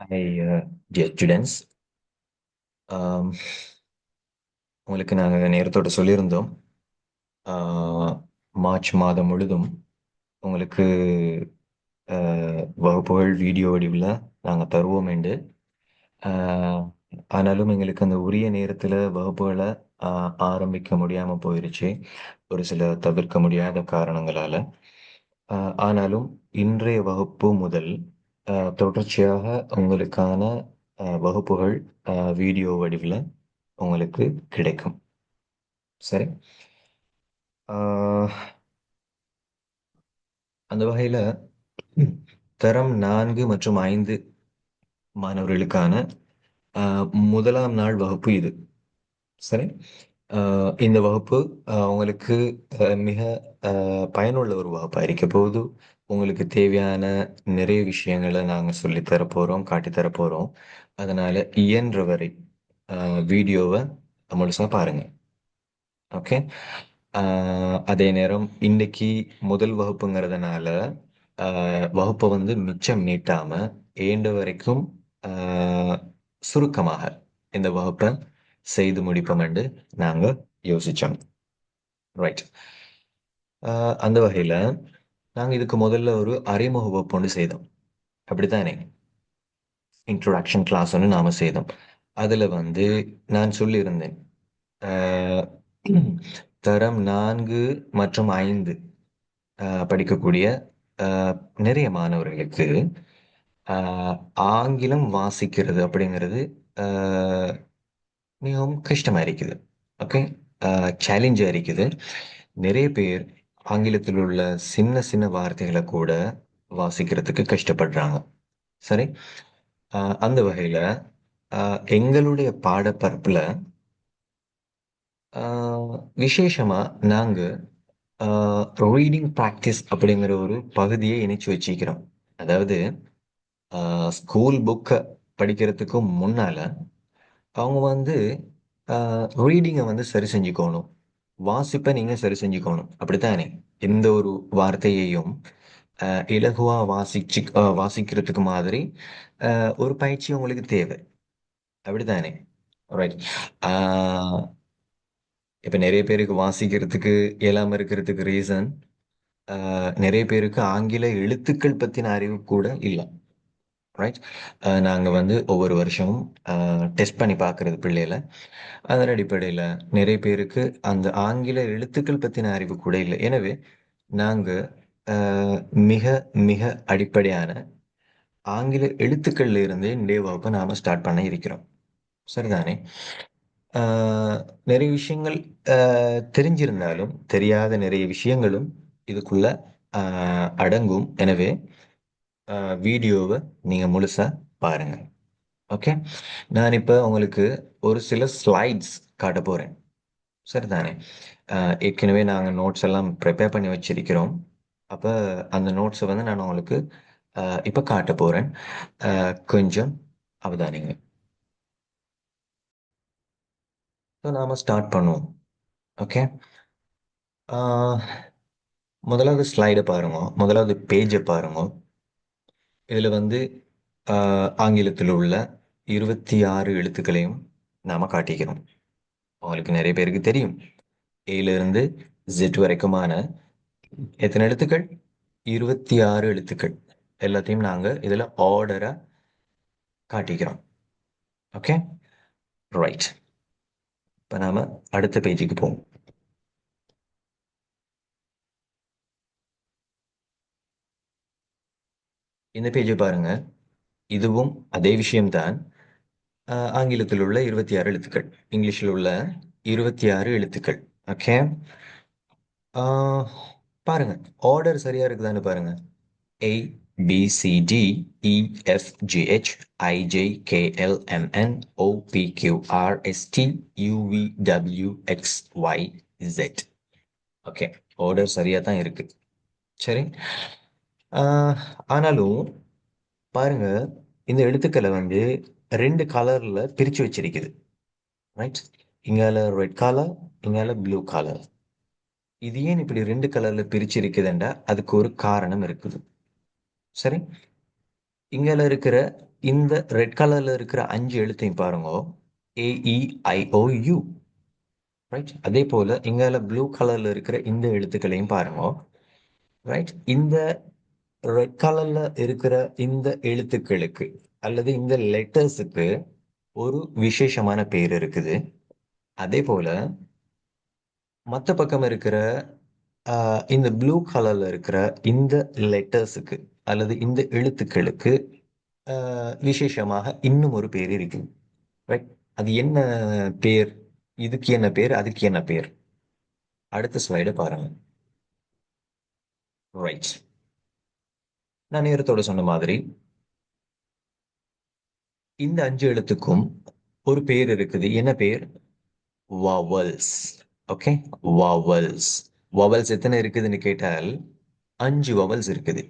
Hi, dear students. Um, உங்களுக்கு நாங்கள் நேரத்தோட சொல்லியிருந்தோம். மார்ச் மாதம் முழுதும் உங்களுக்கு வகுப்புகள் வீடியோ வடிவில் நாங்கள் தருவோம் என்று. ஆஹ், ஆனாலும் எங்களுக்கு அந்த உரிய நேரத்தில் வகுப்புகளை ஆரம்பிக்க முடியாமல் போயிருச்சு, ஒரு சில தவிர்க்க முடியாத காரணங்களால். ஆனாலும் இன்றைய வகுப்பு முதல் தொடர்ச்சியாக உங்களுக்கான வகுப்புகள் வீடியோ வடிவில் உங்களுக்கு கிடைக்கும். சரி. ஆஹ், அந்த வகையில் தரம் 4 மற்றும் 5 மாணவர்களுக்கான முதலாம் நாள் வகுப்பு இது. சரி. இந்த வகுப்பு உங்களுக்கு மிக பயனுள்ள ஒரு வகுப்பாக இருக்க போகுது. உங்களுக்கு தேவையான நிறைய விஷயங்களை நாங்கள் சொல்லித்தர போகிறோம், காட்டித்தர போகிறோம். அதனால இயன்ற வரை வீடியோவை முழுசாக பாருங்க. ஓகே. அதே நேரம் இன்னைக்கு முதல் வகுப்புங்கிறதுனால வகுப்பை வந்து மிச்சம் நீட்டாம ஏண்ட வரைக்கும் ஆஹ், சுருக்கமாக இந்த வகுப்பை செய்து முடிப்போம் என்று நாங்க யோசிச்சோம். ரைட். அந்த வகையில நாங்க இதுக்கு முதல்ல ஒரு அறிமுக வகுப்பு ஒன்று செய்தோம். அப்படித்தானே? இன்ட்ரோடக்ஷன் கிளாஸ் ஒன்று நாம செய்தோம். அதுல வந்து நான் சொல்லியிருந்தேன், ஆஹ், தரம் 4 மற்றும் 5 படிக்கக்கூடிய ஆஹ், நிறைய மாணவர்களுக்கு ஆஹ், ஆங்கிலம் வாசிக்கிறது அப்படிங்கிறது ஆஹ், மிகவும் கஷ்டமா இருக்குது. ஓகே. சேலஞ்சா இருக்குது. நிறைய பேர் ஆங்கிலத்தில் உள்ள சின்ன சின்ன வார்த்தைகளை கூட வாசிக்கிறதுக்கு கஷ்டப்படுறாங்க. சரி. அந்த வகையில எங்களுடைய பாடப்பரப்புல விசேஷமா நாங்க ரீடிங் ப்ராக்டிஸ் அப்படிங்கிற ஒரு பகுதியை இணைச்சு வச்சிக்கிறோம். அதாவது ஸ்கூல் புக்கை படிக்கிறதுக்கு முன்னால அவங்க வந்து ரீடிங்கை வந்து சரி செஞ்சுக்கணும், வாசிப்பை நீங்க சரி செஞ்சுக்கணும். அப்படித்தானே? எந்த ஒரு வார்த்தையையும் இலகுவா வாசிக்கிறதுக்கு மாதிரி ஒரு பயிற்சி உங்களுக்கு தேவை. அப்படித்தானே? ரைட். இப்ப நிறைய பேருக்கு வாசிக்கிறதுக்கு இயலாம இருக்கிறதுக்கு ரீசன், நிறைய பேருக்கு ஆங்கில எழுத்துக்கள் பத்தின அறிவு கூட இல்லை. ரைட். நாங்க வந்து ஒவ்வொரு வருஷமும் டெஸ்ட் பண்ணி பார்க்கறது பிள்ளைகளை. அதன் அடிப்படையில் நிறைய பேருக்கு அந்த ஆங்கில எழுத்துக்கள் பத்தின அறிவு கூட இல்லை. எனவே நாங்க அஹ், மிக மிக அடிப்படையான ஆங்கில எழுத்துக்கள்ல இருந்தே இன்றைய வகுப்பை நாம ஸ்டார்ட் பண்ண இருக்கிறோம். சரிதானே? ஆஹ், நிறைய விஷயங்கள் தெரிஞ்சிருந்தாலும் தெரியாத நிறைய விஷயங்களும் இதுக்குள்ள அடங்கும். எனவே வீடியோவை நீங்க முழுசா பாருங்க. ஓகே. நான் இப்ப உங்களுக்கு ஒரு சில ஸ்லைட்ஸ் காட்ட போறேன். சரிதானே? ஏற்கனவே நாங்க நோட்ஸ் எல்லாம் ப்ரிப்பேர் பண்ணி வச்சிருக்கிறோம். அப்ப அந்த நோட்ஸை வந்து நான் உங்களுக்கு இப்ப காட்ட போறேன். கொஞ்சம் அவதானிங்க. So, நாம ஸ்டார்ட் பண்ணுவோம். ஓகே. முதலாவது ஸ்லைடை பாருங்க, முதலாவது பேஜை பாருங்க. இதுல வந்து ஆங்கிலத்தில் உள்ள 26 எழுத்துக்களையும் நாம காட்டிக்கிறோம். உங்களுக்கு நிறைய பேருக்கு தெரியும், ஏல இருந்து ஜெட் வரைக்குமான எத்தனை எழுத்துக்கள்? 26 எழுத்துக்கள். எல்லாத்தையும் நாங்க இதுல ஆர்டரா காட்டிக்கிறோம். ஓகே. ரைட். இப்ப நாம அடுத்த பேஜுக்கு போவோம். இந்த பேஜை பாருங்க. இதுவும் அதே விஷயம்தான். ஆங்கிலத்தில் உள்ள 26 எழுத்துக்கள், இங்கிலீஷில் உள்ள 26 எழுத்துக்கள். ஓகே. பாருங்க, ஆர்டர் சரியா இருக்குதான்னு பாருங்க. A B C D E F G H I J K L M N O P Q R S T U V W X Y Z. Okay. Order சரியா தான் இருக்கு. சரி. ஆஹ், ஆனாலும் பாருங்க, இந்த எழுத்துக்களை வந்து 2 கலர்ல பிரிச்சு வச்சிருக்குது. ரைட். இங்கால ரெட் கலர், இங்கால ப்ளூ கலர். இது ஏன் இப்படி 2 கலர்ல பிரிச்சு இருக்குதுண்டா அதுக்கு ஒரு காரணம் இருக்குது. சரி. இங்கல இருக்கிற இந்த ரெட் கலர்ல இருக்கிற 5 எழுத்தையும் பாருங்க. AEIOU. ரைட். அதே போல இங்கால ப்ளூ கலர்ல இருக்கிற இந்த எழுத்துக்களையும் பாருங்க. ரைட். இந்த ரெட் கலர்ல இருக்கிற இந்த எழுத்துக்களுக்கு அல்லது இந்த லெட்டர்ஸுக்கு ஒரு விசேஷமான பேர் இருக்குது. அதே போல மத்த பக்கம் இருக்கிற இந்த ப்ளூ கலர்ல இருக்கிற இந்த லெட்டர்ஸுக்கு அல்லது இந்த எழுத்துக்களுக்கு விசேஷமாக இன்னும் ஒரு பேர் இருக்கு. ரைட். அது என்ன பேர்? இதுக்கு என்ன பேர், அதுக்கு என்ன பேர்? அடுத்த ஸ்லைட பாருங்க. ரைட். நான் நேரத்தோட சொன்ன மாதிரி இந்த 5 எழுத்துக்கும் ஒரு பேர் இருக்குது. என்ன பேர்? vowels. ஓகே. vowels. vowels எத்தனை இருக்குதுன்னு கேட்டால் 5 vowels இருக்குது.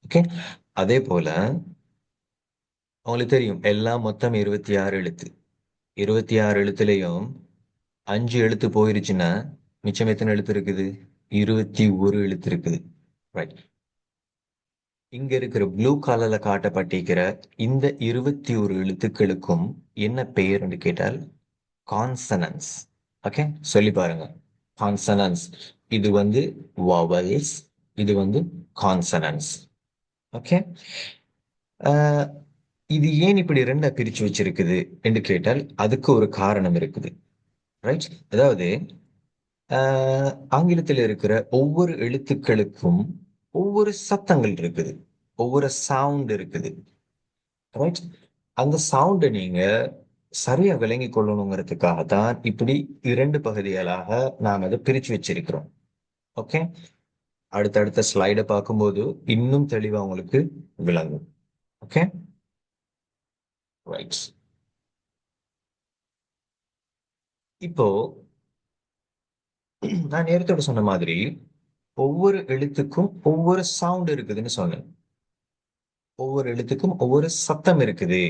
ஓகே. அதே போல உங்களுக்கு தெரியும் எல்லாம் மொத்தம் 26 எழுத்து. 26 எழுத்துலயும் 5 எழுத்து போயிருச்சுன்னா மிச்சம் எத்தனை எழுத்து இருக்குது? 21 எழுத்து இருக்குது. ரைட். இங்க இருக்கிற ப்ளூ கலர்ல காட்டப்பட்டிருக்கிற இந்த 21 எழுத்துக்களுக்கும் என்ன பெயர்னு கேட்டால் கான்சனன்ஸ். ஓகே. சொல்லி பாருங்க. கான்சனன்ஸ். இது வந்து vowels, இது வந்து கான்சனன்ஸ். ஓகே. இது ஏன் இப்படி ரெண்டா பிரிச்சு வச்சிருக்குது என்று கேட்டால் அதுக்கு ஒரு காரணம் இருக்குது. ரைட். அதாவது ஆங்கிலத்தில் இருக்கிற ஒவ்வொரு எழுத்துக்களுக்கும் ஒவ்வொரு சத்தங்கள் இருக்குது, ஒவ்வொரு சவுண்ட் இருக்குது. ரைட். அந்த சவுண்டை நீங்க சரியா விளங்கி கொள்ளணுங்கிறதுக்காக தான் இப்படி 2 பகுதிகளாக நாம் அதை பிரிச்சு வச்சிருக்கிறோம். ஓகே. அடுத்தடுத்த ஸ்லைடை பார்க்கும்போது இன்னும் தெளிவா உங்களுக்கு விளங்கும். ஓகே. ரைட். இப்போ நான் நேரத்தோட சொன்ன மாதிரி ஒவ்வொரு எழுத்துக்கும் ஒவ்வொரு சவுண்ட் இருக்குதுன்னு சொன்னேன். ஒவ்வொரு எழுத்துக்கும் ஒவ்வொரு சத்தம் இருக்குது.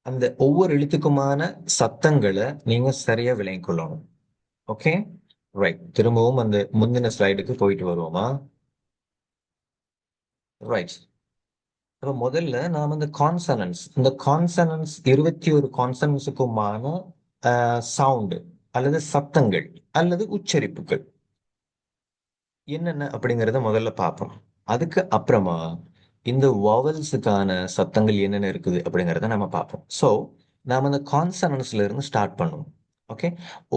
அந்த ஒவ்வொரு எழுத்துக்குமான சத்தங்களை நீங்க சரியா விளங்கிக் கொள்ளணும். ஓகே. ரைட். திரும்பவும் அந்த முந்தின ஸ்லைடுக்கு போயிட்டு வருவோமா? ரைட். அப்ப முதல்ல நாம இந்த கான்சனன்ஸ் 21 கான்சனன்ஸுக்குமான சவுண்டு அல்லது சத்தங்கள் அல்லது உச்சரிப்புகள் என்னென்ன அப்படிங்கறத முதல்ல பார்ப்போம். அதுக்கு அப்புறமா இந்த வாவல்ஸுக்கான சத்தங்கள் என்னென்ன இருக்குது அப்படிங்கறத நம்ம பார்ப்போம். ஸோ நாம அந்த கான்சனன்ஸ்ல இருந்து ஸ்டார்ட் பண்ணுவோம். ஓகே.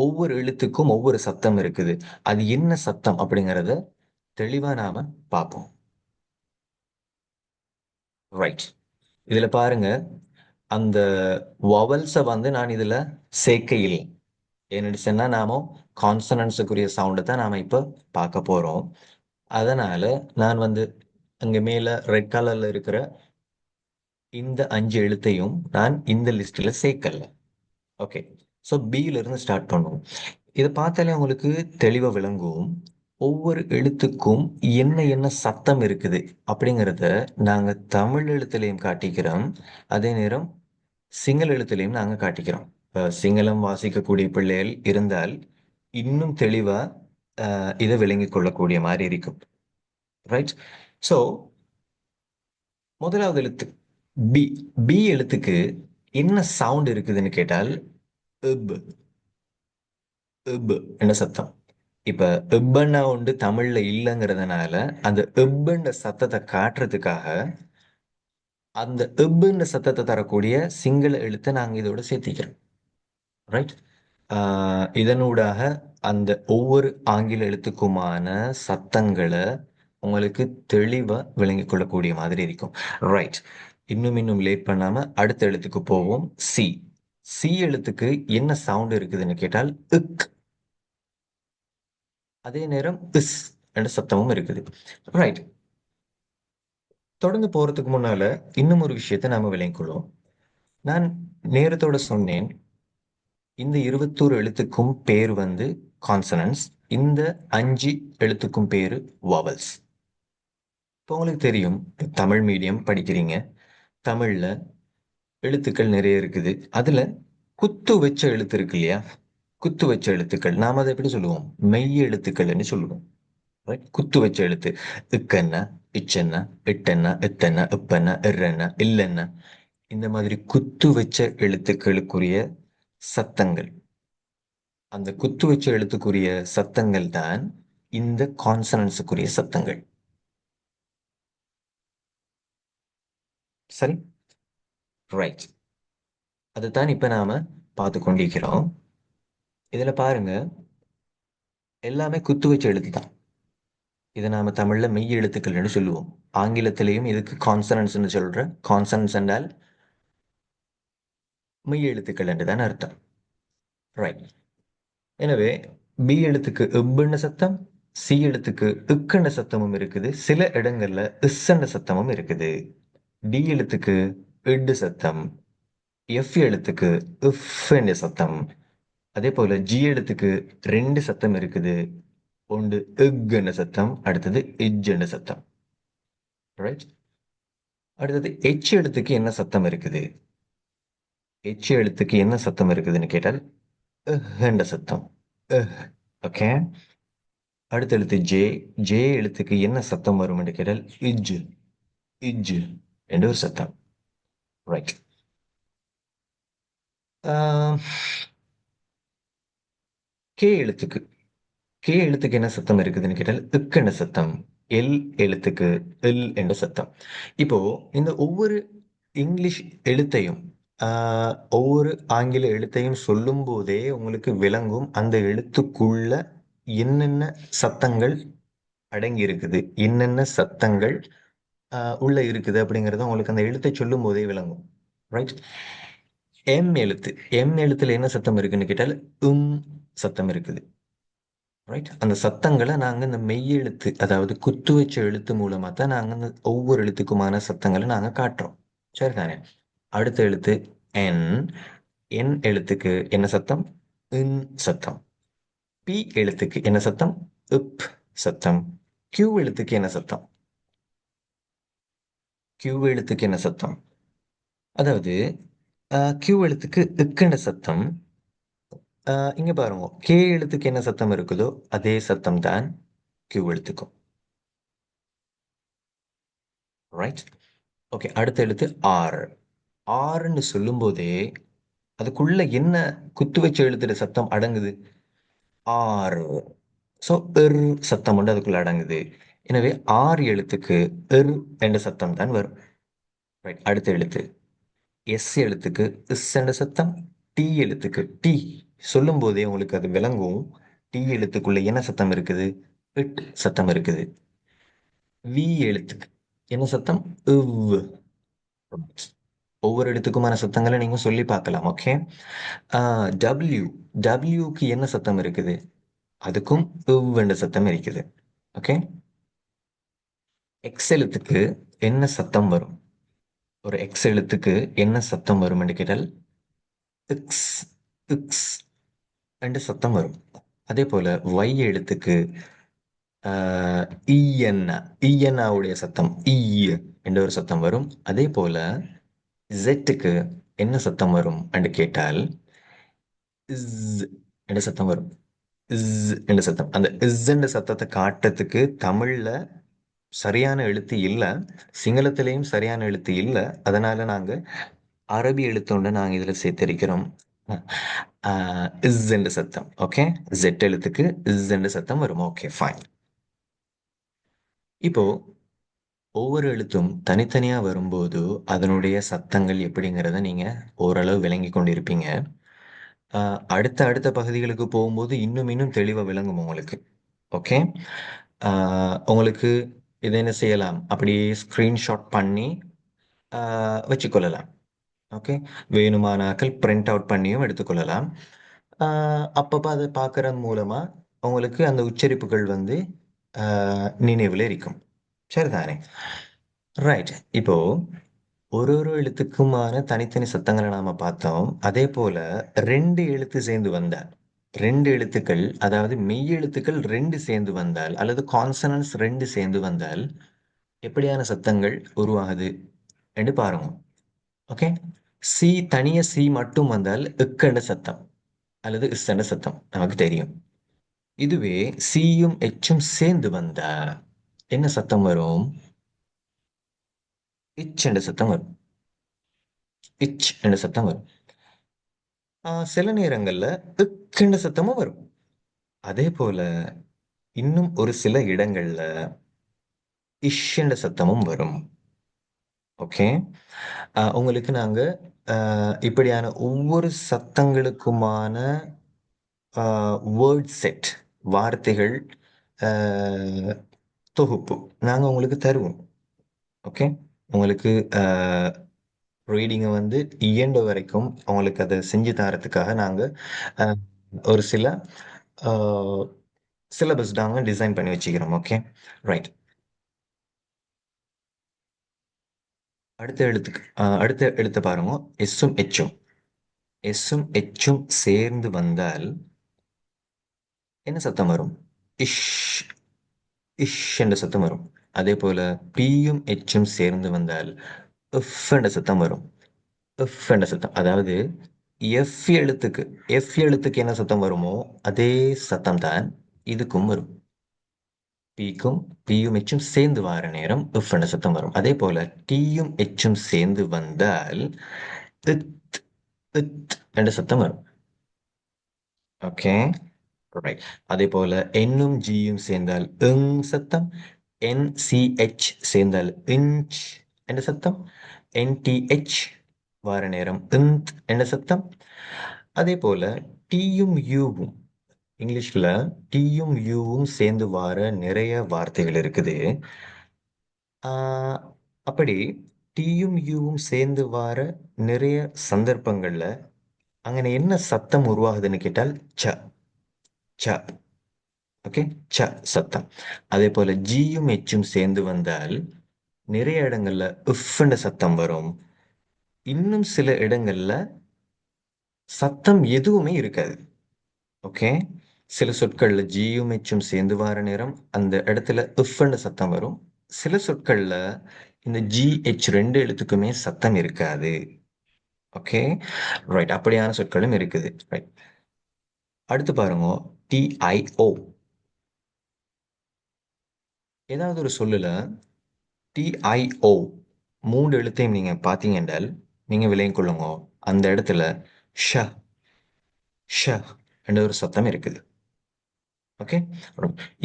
ஒவ்வொரு எழுத்துக்கும் ஒவ்வொரு சத்தம் இருக்குது. அது என்ன சத்தம் அப்படிங்கறத தெளிவா நாம பார்ப்போம். ரைட். இதுல பாருங்க, அந்த வவல்ஸை வந்து நான் இதுல சேர்க்க இல்லை. என்னன்னு சொன்னா நாம கான்சனன்ஸுக்குரிய சவுண்டை தான் நாம இப்ப பார்க்க போறோம். அதனால நான் வந்து அங்க மேல ரெட் கலர்ல இருக்கிற இந்த 5 எழுத்தையும் நான் இந்த லிஸ்ட்ல சேர்க்கல. ஓகே. ஸோ பியில இருந்து ஸ்டார்ட் பண்ணுவோம். இதை பார்த்தாலே உங்களுக்கு தெளிவா விளங்கும். ஒவ்வொரு எழுத்துக்கும் என்ன என்ன சத்தம் இருக்குது அப்படிங்கிறத நாங்க தமிழ் எழுத்துலையும் காட்டிக்கிறோம். அதே நேரம் சிங்கள எழுத்துலையும் நாங்க காட்டிக்கிறோம். சிங்களம் வாசிக்கக்கூடிய பிள்ளைகள் இருந்தால் இன்னும் தெளிவா இதை விளங்கிக் கொள்ளக்கூடிய மாதிரி இருக்கும். ரைட். ஸோ முதலாவது எழுத்து பி. பி எழுத்துக்கு என்ன சவுண்ட் இருக்குதுன்னு கேட்டால் இப். இப் என்ன சத்தம். இப்ப இப்பன்னா உண்டு தமிழ்ல இல்லைங்கிறதுனால அந்த இப்புன்ற சத்தத்தை காட்டுறதுக்காக அந்த இப்புன்ற சத்தத்தை தரக்கூடிய சிங்கள எழுத்தை நாங்க இதோட சேர்த்திக்கிறோம். ரைட். இதனூடாக அந்த ஒவ்வொரு ஆங்கில எழுத்துக்குமான சத்தங்களை உங்களுக்கு தெளிவா விளங்கிக் கொள்ளக்கூடிய மாதிரி இருக்கும். ரைட். இன்னும் லேட் பண்ணாம அடுத்த எழுத்துக்கு போவோம். சி. சி எழுத்துக்கு என்ன சவுண்ட் இருக்குதுன்னு கேட்டால் இக். அதே நேரம் இஸ் என்ற சத்தமும் இருக்குது. ரைட். தொடர்ந்து போறதுக்கு முன்னால இன்னும் ஒரு விஷயத்தை நாம விளங்கிக் கொள்வோம். நான் நேரத்தோட சொன்னேன் இந்த 21 எழுத்துக்கும் பேர் வந்து கான்சனன்ஸ். இந்த 5 எழுத்துக்கும் பேரு வாவல்ஸ். இப்போ உங்களுக்கு தெரியும், தமிழ் மீடியம் படிக்கிறீங்க. தமிழ்ல எழுத்துக்கள் நிறைய இருக்குது. அதுல குத்து வச்ச எழுத்து இருக்கு இல்லையா? குத்து வச்ச எழுத்துக்கள் நாம அதை எப்படி சொல்லுவோம்? மெய் எழுத்துக்கள்னு சொல்லுவோம். குத்து வச்ச எழுத்து. இக்கென்ன, இச்சென்ன, இட்டென்ன, இத்தென்ன, இப்பென்ன, இர்ரென்ன, இல்லென்ன. இந்த மாதிரி குத்து வச்ச எழுத்துக்களுக்குரிய சத்தங்கள். அந்த குத்து வச்ச எழுத்துக்குரிய சத்தங்கள் தான் இந்த கான்சனன்ஸுக்குரிய சத்தங்கள். சரி, ரைட். அதுதான் இப்ப நாம பார்த்து கொண்டிருக்கிறோம். இதுல பாருங்க, எல்லாமே குத்து வச்ச எழுத்து தான். இதை நாம தமிழ்ல மெய் எழுத்துக்கள்னு சொல்லுவோம். ஆங்கிலத்திலையும் இதுக்கு கான்சனன்ஸ்னு சொல்ற. கான்சனன்ஸ் என்றால் மெய் எழுத்துக்கள் என்று தான் அர்த்தம். ரைட். எனவே பி எழுத்துக்கு இப்புன்னு சத்தம், சி எழுத்துக்கு இக்குன்னு சத்தமும் இருக்குது. சில இடங்கள்ல இஸ்ஸன்ற சத்தமும் இருக்குது. டி எழுத்துக்கு இட்டு சத்தம், எஃப் எழுத்துக்கு இஃப் என்ற சத்தம். அதே போல ஜி எழுத்துக்கு ரெண்டு சத்தம் இருக்குது. ஒன்று இக் என்ற சத்தம், அடுத்தது இஜ் என்ற சத்தம். ரைட். அடுத்தது எச் எழுத்துக்கு என்ன சத்தம் இருக்குது? எச் எழுத்துக்கு என்ன சத்தம் இருக்குதுன்னு கேட்டால் என்ற சத்தம். ஓகே. அடுத்த எழுத்து ஜே. ஜே எழுத்துக்கு என்ன சத்தம் வரும் என்று கேட்டால் இஜ், இஜ் என்ற ஒரு சத்தம். ரைட். கே எழுத்துக்கு, கே எழுத்துக்கு என்ன சத்தம் இருக்குதுன்னு கேட்டால் இக் என்ற சத்தம். எல் எழுத்துக்கு எல் என்ற சத்தம். இப்போ இந்த ஒவ்வொரு இங்கிலீஷ் எழுத்தையும் ஒவ்வொரு ஆங்கில எழுத்தையும் சொல்லும் போதே உங்களுக்கு விளங்கும் அந்த எழுத்துக்குள்ள என்னென்ன சத்தங்கள் அடங்கி இருக்குது, என்னென்ன சத்தங்கள் உள்ள இருக்குது அப்படிங்கறது உங்களுக்கு அந்த எழுத்தை சொல்லும் போதே விளங்கும். ரைட். எம் எழுத்து, எம் எழுத்துல என்ன சத்தம் இருக்குன்னு கேட்டால் சத்தம் இருக்குது. ரைட். அந்த சத்தங்களை நாங்க இந்த மெய் எழுத்து, அதாவது குத்து வச்ச எழுத்து மூலமா தான் நாங்க இந்த ஒவ்வொரு எழுத்துக்குமான சத்தங்களை நாங்க காட்டுறோம். சரிதானே? அடுத்த எழுத்து என். என் எழுத்துக்கு என்ன சத்தம்? இன் சத்தம். பி எழுத்துக்கு என்ன சத்தம்? இப் சத்தம். கியூ எழுத்துக்கு என்ன சத்தம்? கியூ எழுத்துக்கு என்ன சத்தம்? அதாவது கியூ எழுத்துக்கு இக்கண்ட சத்தம். இங்க பாருங்க, கே எழுத்துக்கு என்ன சத்தம் இருக்குதோ அதே சத்தம் தான் கியூ எழுத்துக்கும். ரைட். ஓகே. அடுத்த எழுத்து ஆர். ஆறுன்னு சொல்லும் போதே அதுக்குள்ள என்ன குத்து வச்ச எழுத்துட சத்தம் அடங்குது? ஆர். சோ எர் சத்தம் வந்து அதுக்குள்ள அடங்குது. எனவே ஆர் எழுத்துக்கு எர் என்ற சத்தம் தான் வரும். ரைட். அடுத்த எழுத்து எஸ் எழுத்துக்கு இஸ் என்ற சத்தம். டி எழுத்துக்கு டி சொல்லும் போதே உங்களுக்கு அது விளங்கும். டி எழுத்துக்குள்ள என்ன சத்தம் இருக்குது? இட் சத்தம் இருக்குது. வி எழுத்துக்கு என்ன சத்தம்? இவ். ஒவ்வொரு எழுத்துக்குமான சத்தங்களை நீங்க சொல்லி பார்க்கலாம். ஓகே. டபிள்யூ. டபிள்யூக்கு என்ன சத்தம் இருக்குது? அதுக்கும் இவ் என்ற சத்தம் இருக்குது. ஓகே. எக்ஸ் எழுத்துக்கு என்ன சத்தம் வரும்? ஒரு எக்ஸ் எழுத்துக்கு என்ன சத்தம் வரும் என்று கேட்டால் இக்ஸ், இக்ஸ் என்ற சத்தம் வரும். அதே போல ஒய் எழுத்துக்கு இஎன்ஆவுடைய சத்தம் இ என்ற ஒரு சத்தம் வரும். அதே போல ஜெட்டுக்கு என்ன சத்தம் வரும் என்று கேட்டால் இஸ் என்ற சத்தம் வரும். இஸ் என்ற சத்தம். அந்த இஸ் என்ற சத்தத்தை காட்டுறதுக்கு தமிழ்ல சரியான எழுத்து இல்ல, சிங்களத்திலையும் சரியான எழுத்து இல்ல. அதனால நாங்க அரபி எழுத்தோட நாங்க இதுல சேர்த்திருக்கிறோம் இஸ் என்ற சத்தம். ஓகே. ஜெட் எழுத்துக்கு இஸ் என்ற சத்தம் வரும். Okay, fine. இப்போ ஒவ்வொரு எழுத்தும் தனித்தனியா வரும்போது அதனுடைய சத்தங்கள் எப்படிங்கிறத நீங்க ஓரளவு விளங்கி கொண்டிருப்பீங்க. அடுத்த அடுத்த பகுதிகளுக்கு போகும்போது இன்னும் இன்னும் தெளிவா விளங்கும் உங்களுக்கு. ஓகே. உங்களுக்கு இதை என்ன செய்யலாம், அப்படியே ஸ்கிரீன்ஷாட் பண்ணி வச்சுக்கொள்ளலாம். ஓகே. வேணுமானாக்கள் பிரிண்ட் அவுட் பண்ணியும் எடுத்துக்கொள்ளலாம். அப்பப்போ அதை பார்க்கறது மூலமா உங்களுக்கு அந்த உச்சரிப்புகள் வந்து நினைவில் இருக்கும். சரிதானே? ரைட். இப்போ ஒரு ஒரு எழுத்துக்குமான தனித்தனி சத்தங்களை நாம பார்த்தோம். அதே போல ரெண்டு எழுத்து சேர்ந்து வந்தால், ரெண்டு எழுத்துக்கள், அதாவது மெய் எழுத்துக்கள் ரெண்டு சேர்ந்து வந்தால் அல்லது கான்சனன்ஸ் ரெண்டு சேர்ந்து வந்தால் எப்படியான சத்தங்கள் உருவாகுது என்று பாருங்க. ஓகே. சி, தனிய சி மட்டும் வந்தால் இக்கண்ட சத்தம் அல்லது இஸ்ஸண்ட சத்தம் நமக்கு தெரியும். இதுவே சியும் எச்சும் சேர்ந்து வந்தா என்ன சத்தம் வரும்? இச் என்ற சத்தம் வரும். இச் என்ற சத்தம் வரும். சில நேரங்கள்ல இக் என்ற சத்தமும் வரும். அதே போல இன்னும் ஒரு சில இடங்கள்ல இஷ் என்ற சத்தமும் வரும். ஓகே. உங்களுக்கு நாங்க இப்படியான ஒவ்வொரு சத்தங்களுக்குமான வேர்ட் செட், வார்த்தைகள், ஆ, தொகுப்பு நாங்க உங்களுக்கு தருவோம். ஓகே. உங்களுக்கு ரீடிங்கை வந்து இயன்ற வரைக்கும் உங்களுக்கு அதை செஞ்சு தரத்துக்காக நாங்க அஹ், ஒரு சில சிலபஸ் நாங்க டிசைன் பண்ணி வச்சுக்கிறோம். ஓகே. ரைட். அடுத்த எழுத்து பாருங்க. எஸ்ஸும் எச்சும். எஸ்ஸும் எச்சும் சேர்ந்து வந்தால் என்ன சத்தம் வரும்? இஷ். இஷ் என்ற சத்தம் வரும். அதே போல பியும் எச்சும் சேர்ந்து வந்தால் இஃப் என்ற சத்தம் வரும். இஃப் என்ற சத்தம், அதாவது எஃப் எழுத்துக்கு எஃப் எழுத்துக்கு என்ன சத்தம் வருமோ அதே சத்தம் தான் இதுக்கும் வரும். பிக்கும் பியும் எச்சும் சேர்ந்து வர நேரம் இஃப் என்ற சத்தம் வரும். அதே போல டியும் எச்சும் சேர்ந்து வந்தால் இத் இத் என்ற சத்தம் வரும். ஓகே. ரைட். அதே போல என்னும் ஜியும் சேர்ந்தால் இங் சத்தம். என்சிஹெச் சேர்ந்தால் இன்ச் என்ற சத்தம். என்டிஹெச் வார நேரம் இந்த் என்ற சத்தம். அதே போல டியும் யூவும், இங்கிலீஷ்ல டியும் யூவும் சேர்ந்து வார நிறைய வார்த்தைகள் இருக்குது. ஆஹ் அப்படி டியும் யூவும் சேர்ந்து வார நிறைய சந்தர்ப்பங்கள்ல அங்கே என்ன சத்தம் உருவாகுதுன்னு கேட்டால் ச. ச. ஓகே. ச சத்தம். அதே போல ஜியும் எச்சும் சேர்ந்து வந்தால் நிறைய இடங்கள்ல உஃப்ன்ற சத்தம் வரும். இன்னும் சில இடங்கள்ல சத்தம் எதுவுமே இருக்காது. ஓகே. சில சொற்கள்ல ஜியும் எச்சும் சேர்ந்து வர நேரம் அந்த இடத்துல உஃப்ன்ற சத்தம் வரும். சில சொற்கள்ல இந்த ஜி எச் ரெண்டு எழுத்துக்குமே சத்தம் இருக்காது. ஓகே. ரைட். அப்படியான சொற்களும் இருக்குது. ரைட். அடுத்து பாருங்க. டிஐஓ. ஏதாவது ஒரு சொல்லுல டிஐஓ மூன்று எழுத்தையும் நீங்க பாத்தீங்க என்றால் நீங்க விளங்கிக் கொள்ளுங்க, அந்த இடத்துல ஷ ஷ என்ற ஒரு சத்தம் இருக்குது. ஓகே.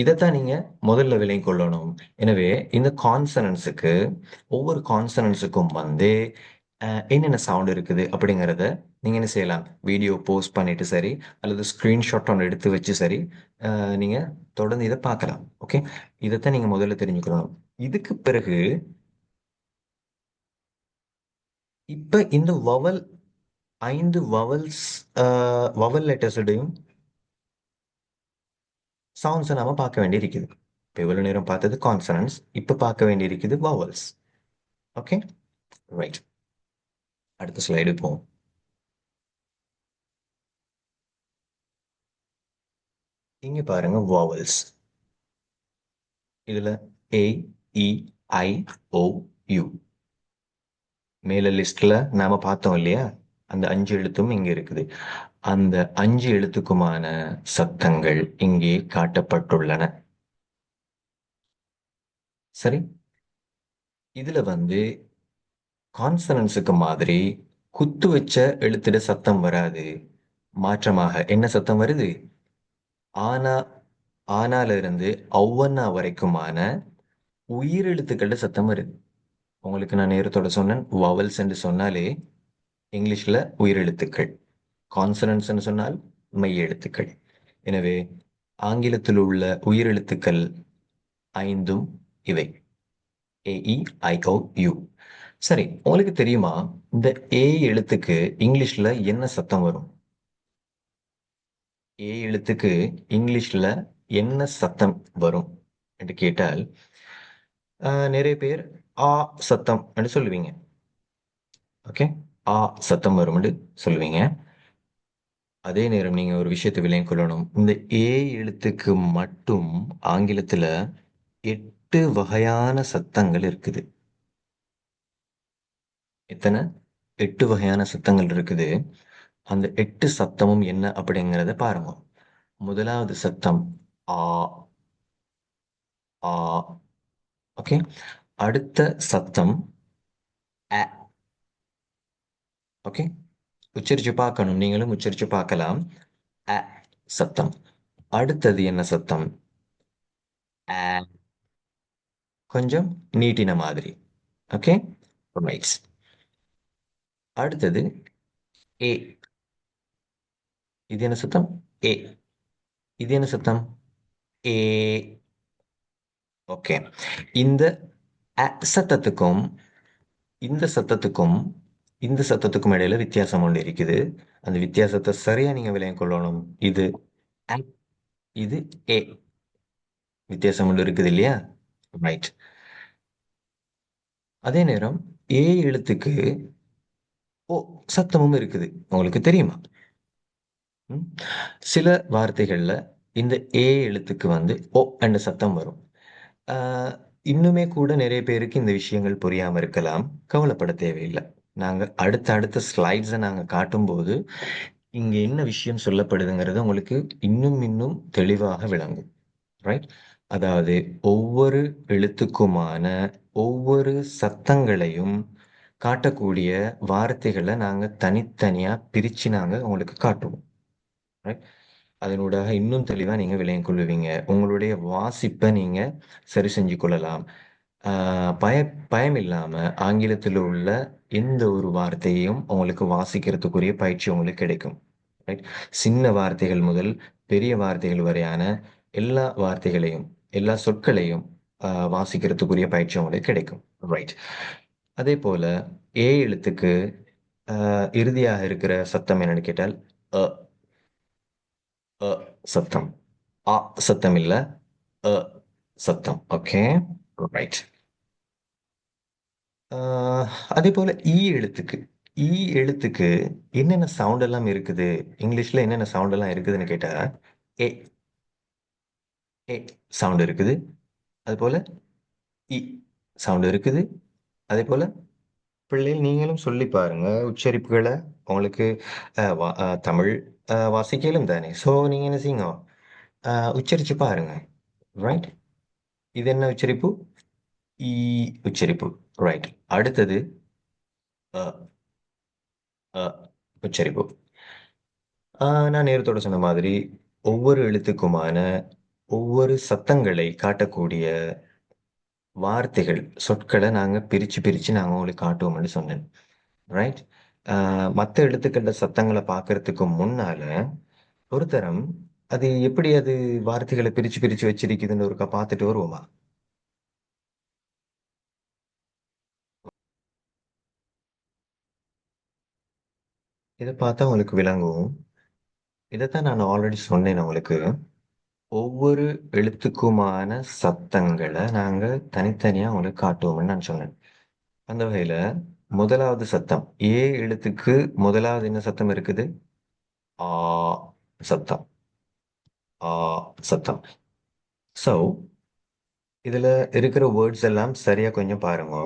இதைத்தான் நீங்க முதல்ல விளங்கிக் கொள்ளணும். எனவே இந்த கான்சனன்ஸுக்கு, ஒவ்வொரு கான்சனன்ஸுக்கும் வந்து என்னென்ன சவுண்ட் இருக்குது அப்படிங்கிறத நீங்க என்ன செய்யலாம், வீடியோ போஸ்ட் பண்ணிட்டு சரி, அல்லது ஸ்கிரீன்ஷாட் ஒன்று எடுத்து வச்சு சரி, நீங்க தொடர்ந்து இதை பார்க்கலாம். ஓகே. இதைத்தான் நீங்க முதல்ல தெரிஞ்சுக்கணும். இதுக்கு பிறகு இப்ப இந்த வவல், 5 வவல்ஸ், வவல் லெட்டர்ஸுடையும் சவுண்ட்ஸை நாம பார்க்க வேண்டி இருக்குது. இப்போ இவ்வளவு நேரம் பார்த்தது கான்சனன்ஸ், இப்ப பார்க்க வேண்டி இருக்குது வவல்ஸ். ஓகே. ரைட். அடுத்த ஸ்லைடு போவோம். இங்க பாருங்க vowels. இதுல A, E, I, O, U. மேல லிஸ்ட்ல நாம பார்த்தோம் இல்லையா, அந்த 5 எழுத்தும் இங்க இருக்குது. அந்த 5 எழுத்துக்குமான சத்தங்கள் இங்கே காட்டப்பட்டுள்ளன. சரி. இதுல வந்து கான்சனன்ஸுக்கு மாதிரி குத்து வச்ச எழுத்திட சத்தம் வராது. மாற்றமாக என்ன சத்தம் வருது? ஆனா, ஆனால இருந்து ஒவ்வொன்னா வரைக்குமான உயிரெழுத்துக்கள சத்தம் வருது. உங்களுக்கு நான் நேரத்தோட சொன்னேன், வவல்ஸ் என்று சொன்னாலே இங்கிலீஷ்ல உயிரெழுத்துக்கள், கான்சனன்ஸ் சொன்னால் மெய் எழுத்துக்கள். எனவே ஆங்கிலத்தில் உள்ள உயிரெழுத்துக்கள் 5ம் இவை. AEIOU. சரி, உங்களுக்கு தெரியுமா இந்த ஏ எழுத்துக்கு இங்கிலீஷ்ல என்ன சத்தம் வரும்? ஏ எழுத்துக்கு இங்கிலீஷ்ல என்ன சத்தம் வரும் என்று கேட்டால், நிறைய பேர் ஆ சத்தம் என்று சொல்லுவீங்க. ஓகே. ஆ சத்தம் வரும் என்று சொல்லுவீங்க. அதே நேரம் நீங்க ஒரு விஷயத்தை விளங்கிக் கொள்ளணும். இந்த ஏ எழுத்துக்கு மட்டும் ஆங்கிலத்துல 8 வகையான சத்தங்கள் இருக்குது. எத்தனை? 8 வகையான சத்தங்கள் இருக்குது. அந்த 8 சத்தமும் என்ன அப்படிங்கிறத பாருங்க. முதலாவது சத்தம் ஆ ஆ. ஓகே. அடுத்த சத்தம் அ. ஓகே. உச்சரிச்சு பார்க்கணும். நீங்களும் உச்சரிச்சு பார்க்கலாம். அ சத்தம். அடுத்தது என்ன சத்தம்? ஆ. கொஞ்சம் நீட்டின மாதிரி. ஓகே. ரைட். அடுத்தது ஏ. இது என்ன சத்தம்? ஏ. இது என்ன சத்தம்? ஏ. ஓகே. இந்த அ சத்தத்துக்கும் இந்த சத்தத்துக்கும் இந்த சத்தத்துக்கும் இடையில வித்தியாசம் ஒன்று இருக்குது. அந்த வித்தியாசத்தை சரியா நீங்க விளங்கிக் கொள்ளணும். இது அ, இது ஏ. வித்தியாசம் ஒன்று இருக்குது இல்லையா? ரைட். அதே நேரம் ஏ எழுத்துக்கு ஓ சத்தமும் இருக்குது. உங்களுக்கு தெரியுமா? ம். சில வார்த்தைகள்ல இந்த ஏ எழுத்துக்கு வந்து ஓ என்ற சத்தம் வரும். ஆ, இன்னுமே கூட நிறைய பேருக்கு இந்த விஷயங்கள் புரியாம இருக்கலாம். கவலைப்பட தேவையில்ல. நாங்க அடுத்த அடுத்த ஸ்லைட்ஸ நாங்க காட்டும்போது, இங்க என்ன விஷயம் சொல்லப்படுதுங்கிறது உங்களுக்கு இன்னும் இன்னும் தெளிவாக விளங்கும். ரைட்? அதாவது ஒவ்வொரு எழுத்துக்குமான ஒவ்வொரு சத்தங்களையும் காட்டக்கூடிய வார்த்தைகள நாங்க தனித்தனியா பிரிச்சு நாங்க உங்களுக்கு காட்டுவோம். ரைட்? அதனூடாக இன்னும் தெளிவா நீங்க விளங்கிக் கொள்ளுவீங்க. உங்களுடைய வாசிப்ப நீங்க சரி செஞ்சு கொள்ளலாம். ஆ பய பயம் இல்லாம ஆங்கிலத்தில உள்ள எந்த ஒரு வார்த்தையையும் உங்களுக்கு வாசிக்கிறதுக்குரிய பயிற்சி உங்களுக்கு கிடைக்கும். ரைட்? சின்ன வார்த்தைகள் முதல் பெரிய வார்த்தைகள் வரையான எல்லா வார்த்தைகளையும், எல்லா சொற்களையும் வாசிக்கிறதுக்குரிய பயிற்சி உங்களுக்கு கிடைக்கும். ரைட். அதேபோல ஏ எழுத்துக்கு இறுதியாக இருக்கிற சத்தம் என்னன்னு கேட்டால், அ. அ சத்தம். அ சத்தம் இல்ல. அ சத்தம். ஓகே. ரைட். ஆ அதேபோல ஈ எழுத்துக்கு. ஈ எழுத்துக்கு என்னென்ன சவுண்ட் எல்லாம் இருக்குது? இங்கிலீஷ்ல என்னென்ன சவுண்ட் எல்லாம் இருக்குதுன்னு கேட்டா, எ எ சவுண்ட் இருக்குது. அதுபோல இ சவுண்ட் இருக்குது. அதேபோல பிள்ளைகள் நீங்களும் சொல்லி பாருங்க. உச்சரிப்புகள உங்களுக்கு தமிழ் வாசிக்க இயலும் தானே! ஸோ நீங்க என்ன செய்யுங்க, அ உச்சரிச்சு பாருங்க. ரைட்? இது என்ன உச்சரிப்பு? ஈ உச்சரிப்பு. ரைட். அடுத்தது அ, அ உச்சரிப்பு. நான் நேரத்தோட சொன்ன மாதிரி, ஒவ்வொரு எழுத்துக்குமான ஒவ்வொரு சத்தங்களை காட்டக்கூடிய வார்த்தைகள், சொற்கள நாங்க பிரிச்சு, பிரிச்சு நாங்க உங்களுக்கு காட்டுவோம்ன்னு சொன்னேன். ரைட்? அ மத்த எழுத்துக்கள்ல சத்தங்கள பார்க்கறதுக்கு முன்னால, ஒரு தரம் அது எப்படி அது வார்த்தைகள பிரிச்சு, பிரிச்சு வச்சிருக்குதுன்னு ஒருக்கா பார்த்துட்டு வருவோமா? இத பார்த்தா உங்களுக்கு விளங்கும். இதத்தான் நான் ஆல்ரெடி சொன்னேன் உங்களுக்கு. ஒவ்வொரு எழுத்துக்குமான சத்தங்கள நாங்க தனித்தனியா உங்களுக்கு காட்டுவோம்ன்னு நான் சொன்னேன். அந்த வகையில முதலாவது சத்தம். ஏ எழுத்துக்கு முதலாவது என்ன சத்தம் இருக்குது? ஆ சத்தம். ஆ சத்தம். ஸோ, இதுல இருக்கிற வேர்ட்ஸ் எல்லாம் சரியா கொஞ்சம் பாருங்க.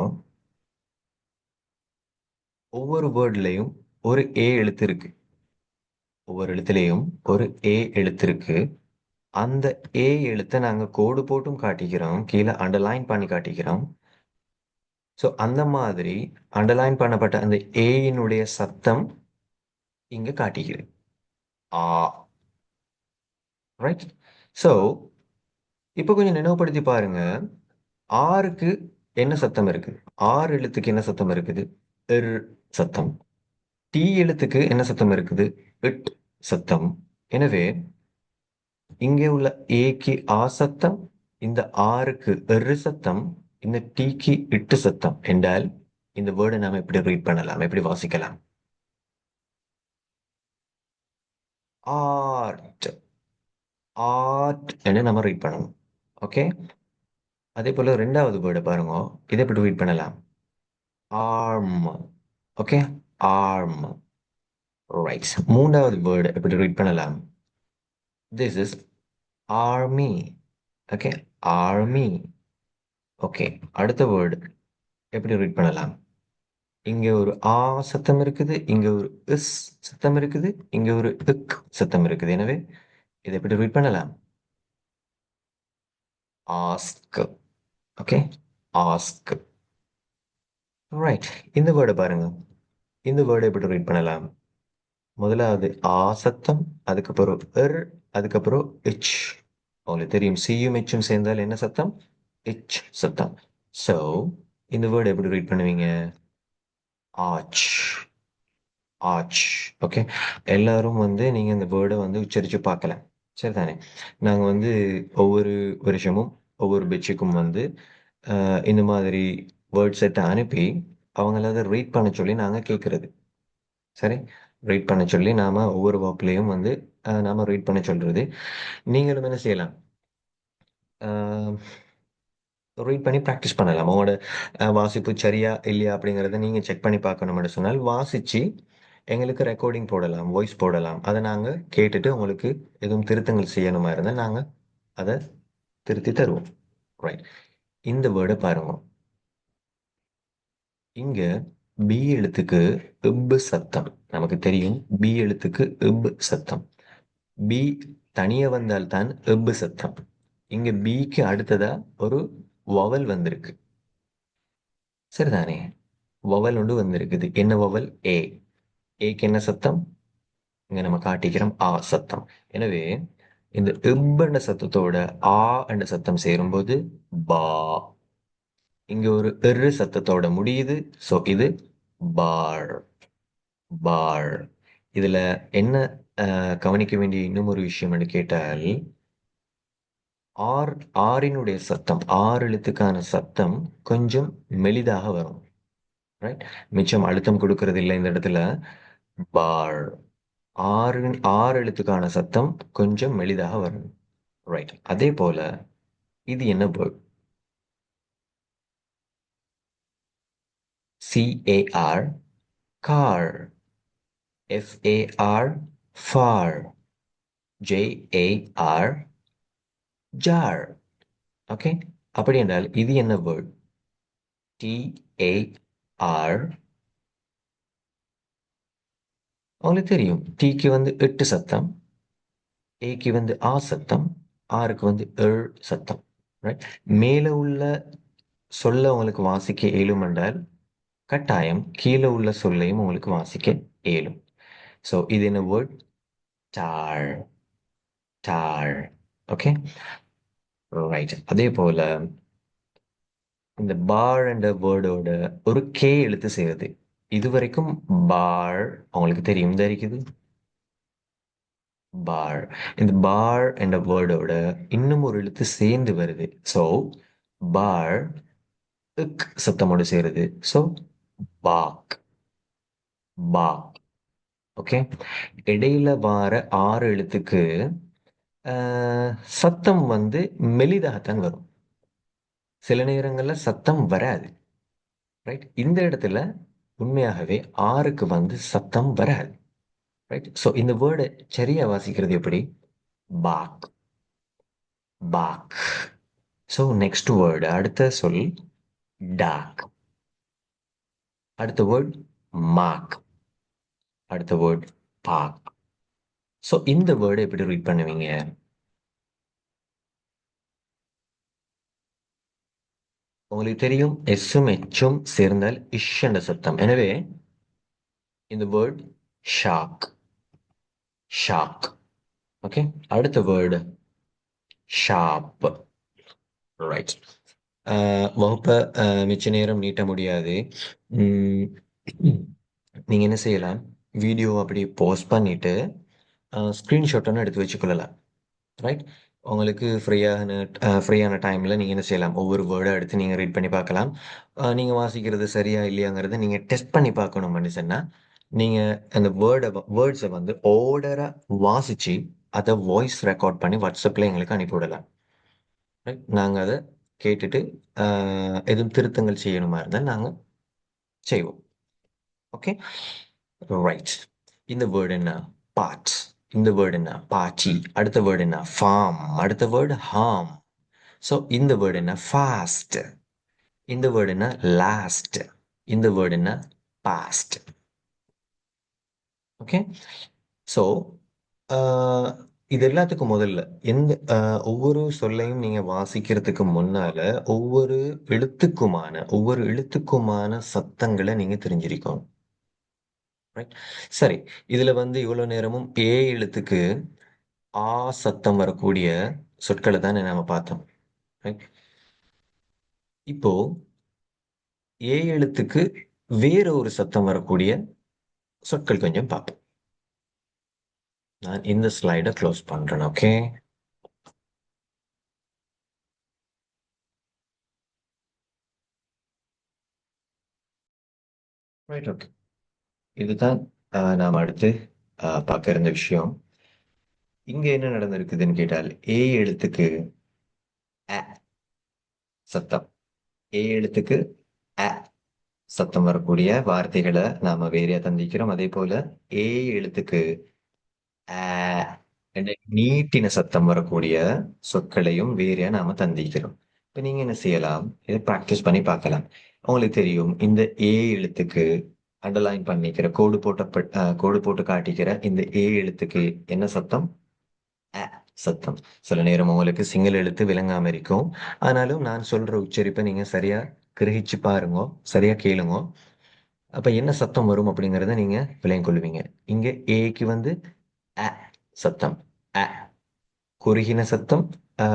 ஒவ்வொரு வேர்ட்லயும் ஒரு ஏ எழுத்து இருக்கு. ஒவ்வொரு எழுத்துலயும் ஒரு ஏ எழுத்து இருக்கு. அந்த ஏ எழுத்த நாங்க கோடு போட்டும் காட்டிக்கிறோம். கீழ அண்டர்லைன் பண்ணி காட்டிக்கிறோம். ஸோ, அந்த மாதிரி அண்டர்லைன் பண்ணப்பட்ட அந்த ஏயினுடைய சத்தம் இங்க காட்டுகிறேன். ஆ. ரைட்? ஸோ, இப்ப கொஞ்சம் நினைவுபடுத்தி பாருங்க. ஆருக்கு என்ன சத்தம் இருக்கு? ஆர் எழுத்துக்கு என்ன சத்தம் இருக்குது? இர் சத்தம். டி எழுத்துக்கு என்ன சத்தம் இருக்குது? இட் சத்தம். எனவே, இங்கே உள்ள ஏக்கு ஆ சத்தம், இந்த ஆருக்கு இர் சத்தம், இந்த டீக்கு இட்டு சத்தம் என்றால், இந்த வேர்ட நாம எப்படி ரீட் பண்ணலாம்? எப்படி வாசிக்கலாம்? ஆர்ட். ஆர்ட் என்று நம்ம ரீட் பண்ணணும். ஓகே? அதே போல 2வது வேர்ட பாருங்க. இத எப்படி ரீட் பண்ணலாம்? ஆர்ம். ஓகே? ஆர்ம். ரைட். 3வது வேர்ட் எப்படி ரீட் பண்ணலாம்? This is army. Okay? Army. Okay. அடுத்த வேர்ட் எப்படி ரீட் பண்ணலாம்? இங்க ஒரு ஆ சத்தம் இருக்குது. இங்க ஒரு இஸ் சத்தம் இருக்குது. இங்க ஒரு இக் சத்தம் இருக்குது. எனவே, இத எப்படி ரீட் பண்ணலாம்? ஆஸ்க். Okay, ask. ரைட். இந்த வேர்டை பாருங்க. இந்த வேர்டை எப்படி ரீட் பண்ணலாம்? முதலாவது ஆ சத்தம், அதுக்கப்புறம் அதுக்கப்புறம் இச். உங்களுக்கு தெரியும் சியும் எச்சும் சேர்ந்தால் என்ன சத்தம்? இச் சத்தம். ஸோ இந்த வேர்டு எப்படி ரீட் பண்ணுவீங்க? ஆச். ஆச். ஓகே. எல்லாரும் நீங்க இந்த வேர்டை உச்சரிச்சு பார்க்கலாம். சரிதானே? நாங்க ஒவ்வொரு வருஷமும் ஒவ்வொரு பெச்சுக்கும் இந்த மாதிரி வேர்ட் செட்டை அனுப்பி அவங்கள அதை ரீட் பண்ண சொல்லி நாங்க கேட்கறது. சரி, ரீட் பண்ண சொல்லி நாம ஒவ்வொரு வகுப்புலையும் நாம ரீட் பண்ண சொல்றது. நீங்களும் என்ன செய்யலாம்? ரீட் பண்ணி ப்ராக்டிஸ் பண்ணலாம். உங்களோட வாசிப்பு சரியா இல்லையா அப்படிங்கிறத நீங்க செக் பண்ணி பார்க்கணும்னு சொன்னால் வாசிச்சு எங்களுக்கு ரெக்கார்டிங் போடலாம், வாய்ஸ் போடலாம். அதை நாங்க கேட்டுட்டு உங்களுக்கு எதுவும் திருத்தங்கள் செய்யணுமா இருந்தால் நாங்க அதை திருத்தி தருவோம். ரைட். இந்த வேர்டை பாருங்க. இங்க பி எழுத்துக்கு இப்பு சத்தம். நமக்கு தெரியும் பி எழுத்துக்கு இப்பு சத்தம். பி தனியே வந்தால் தான் இப்பு சத்தம். இங்க பிக்கு அடுத்ததா ஒரு வவல் வந்திருக்கு. சரிதானே? வவல் ஒன்று வந்திருக்குது. என்ன வவல்? ஏ. ஏக்கு என்ன சத்தம்? இங்க நம்ம காட்டிக்கிறோம் ஆ சத்தம். எனவே இந்த இப் என்ற சத்தத்தோட ஆ என்ற சத்தம் சேரும்போது பா. இங்க ஒரு எரு சத்தத்தோட முடியுது. சோ இது பார். பார். இதுல என்ன கவனிக்க வேண்டிய இன்னும் ஒரு விஷயம் என்று கேட்டால் ஆர் ஆரினுடைய சத்தம், ஆறு எழுத்துக்கான சத்தம் கொஞ்சம் மெலிதாக வரும். ரைட். மிச்சம் அழுத்தம் கொடுக்கறது இல்லை இந்த இடத்துல. பார். ஆறு எழுத்துக்கான சத்தம் கொஞ்சம் மெலிதாக வரும். ரைட். அதே போல இது என்ன word? CAR, car. FAR, far. JAR, jar. Okay. அப்படி என்றால் இது என்ன வேர்ட்? TAR. உங்களுக்கு தெரியும் டீக்கு எட்டு சத்தம், ஏக்கு ஆ சத்தம், ஆருக்கு ஏழ் சத்தம். ரைட். மேல உள்ள சொல்ல உங்களுக்கு வாசிக்க இயலும் என்றால் கட்டாயம் கீழே உள்ள சொல்லையும் உங்களுக்கு வாசிக்க இயலும். ஸோ இது என்ன வேர்ட்? டார். டார். ஓகே. ரைட். அதே போல இந்த பார் என்ற வேர்டோட ஒரு கே எழுத்து சேருது. இதுவரைக்கும் பார் உங்களுக்கு தெரியும் தான் இருக்குது. பார். இந்த பார் என்ற வேர்டோட இன்னும் ஒரு எழுத்து சேர்ந்து வருது. ஸோ பார் சத்தமோடு சேருது. ஸோ பாக். பாக். ஓகே. இடையில வார ஆறு எழுத்துக்கு சத்தம் மெலிதாகத்தான் வரும். சில நேரங்கள்ல சத்தம் வராது. ரைட். இந்த இடத்துல உண்மையாகவே ஆறுக்கு சத்தம் வராது. ரைட். ஸோ இந்த வேர்டை சரியா வாசிக்கிறது எப்படி? பாக். பாக். ஸோ நெக்ஸ்ட் வேர்டு, அடுத்த சொல் டாக். அடுத்த வேர்ட் மாக். அடுத்த வேர்ட் பாக். ஸோ இந்த வேர்டை எப்படி ரீட் பண்ணுவீங்க? உங்களுக்கு தெரியும் எஸ்ஸும் எச்சும் சேர்ந்தால் இஷ் என்ற சத்தம். எனவே இந்த வேர்ட் ஷாக். ஷாக். ஓகே. அடுத்த வேர்டு ஷாப். ரைட். வகுப்பை மிச்ச நேரம் நீட்ட முடியாது. உம், நீங்க என்ன செய்யலாம்? வீடியோ அப்படி போஸ்ட் பண்ணிட்டு ஸ்க்ரீன்ஷாட் ஒன்று எடுத்து வச்சுக்கொள்ளலாம். ரைட். உங்களுக்கு ஃப்ரீயான டைமில் நீங்கள் என்ன செய்யலாம்? ஒவ்வொரு வேர்டாக எடுத்து நீங்கள் ரீட் பண்ணி பார்க்கலாம். நீங்கள் வாசிக்கிறது சரியா இல்லையாங்கிறத நீங்கள் டெஸ்ட் பண்ணி பார்க்கணும்னு சொன்னால் நீங்கள் அந்த வேர்ட்ஸை ஆர்டராக வாசித்து அதை வாய்ஸ் ரெக்கார்ட் பண்ணி வாட்ஸ்அப்பில் எங்களுக்கு அனுப்பிவிடலாம். ரைட். நாங்கள் அதை கேட்டுட்டு எதுவும் திருத்தங்கள் செய்யணுமா இருந்தால் நாங்கள் செய்வோம். ஓகே. ரைட். இந்த வேர்டு என்ன? பார்ட். இந்த வேர்டு என்ன? பார்ட்டி. அடுத்த வேர்டு என்ன? ஃபார்ம். அடுத்த வேர்டு ஹார்ம். ஸோ இந்த வேர்டு என்ன? ஃபாஸ்ட். இந்த வேர்டு என்ன? லாஸ்ட். இந்த வேர்டு என்ன? பாஸ்ட். ஓகே. ஸோ இது எல்லாத்துக்கும் முதல்ல ஒவ்வொரு சொல்லையும் நீங்க வாசிக்கிறதுக்கு முன்னால ஒவ்வொரு எழுத்துக்குமான சத்தங்களை நீங்க தெரிஞ்சிருக்கணும். ரைட்? சரி. இதுல வந்து இவ்வளவு நேரமும் ஏ எழுத்துக்கு ஆ சத்தம் வரக்கூடிய சொற்களை தானே நாம பார்த்தோம். ரைட்? இப்போ ஏ எழுத்துக்கு வேற ஒரு சத்தம் வரக்கூடிய சொற்கள் கொஞ்சம் பார்ப்போம். நான் இந்த ஸ்லைடை க்ளோஸ் பண்றேன். ஓகே. ரைட். ஓகே. இதுதான் நாம் அடுத்து பார்க்க இருந்த விஷயம். இங்க என்ன நடந்திருக்குதுன்னு கேட்டால் ஏ எழுத்துக்கு அ சத்தம். ஏ எழுத்துக்கு அ சத்தம் வரக்கூடிய வார்த்தைகளை நாம வேறையா தந்திக்கிறோம். அதே போல ஏ எழுத்துக்கு ஆ என்ற நீட்டின சத்தம் வரக்கூடிய சொற்களையும் வேறையா நாம தந்திக்கிறோம். இப்ப நீங்க என்ன செய்யலாம்? இதை பிராக்டிஸ் பண்ணி பார்க்கலாம். உங்களுக்கு தெரியும் இந்த ஏ எழுத்துக்கு அண்டர்லைன் பண்ணிக்கிற கோடு போட்டு காட்டிக்கிற இந்த ஏ எழுத்துக்கு என்ன சத்தம்? அ சத்தம். சில நேரம் உங்களுக்கு சிங்கள எழுத்து விளங்காம இருக்கும். ஆனாலும் நான் சொல்ற உச்சரிப்பை நீங்க சரியா கிரகிச்சு பாருங்க. சரியா கேளுங்க. அப்ப என்ன சத்தம் வரும் அப்படிங்கறத நீங்க விளங்கிக் கொள்வீங்க. இங்க ஏக்கு வந்து அ சத்தம். அ குறுகின சத்தம். ஆ,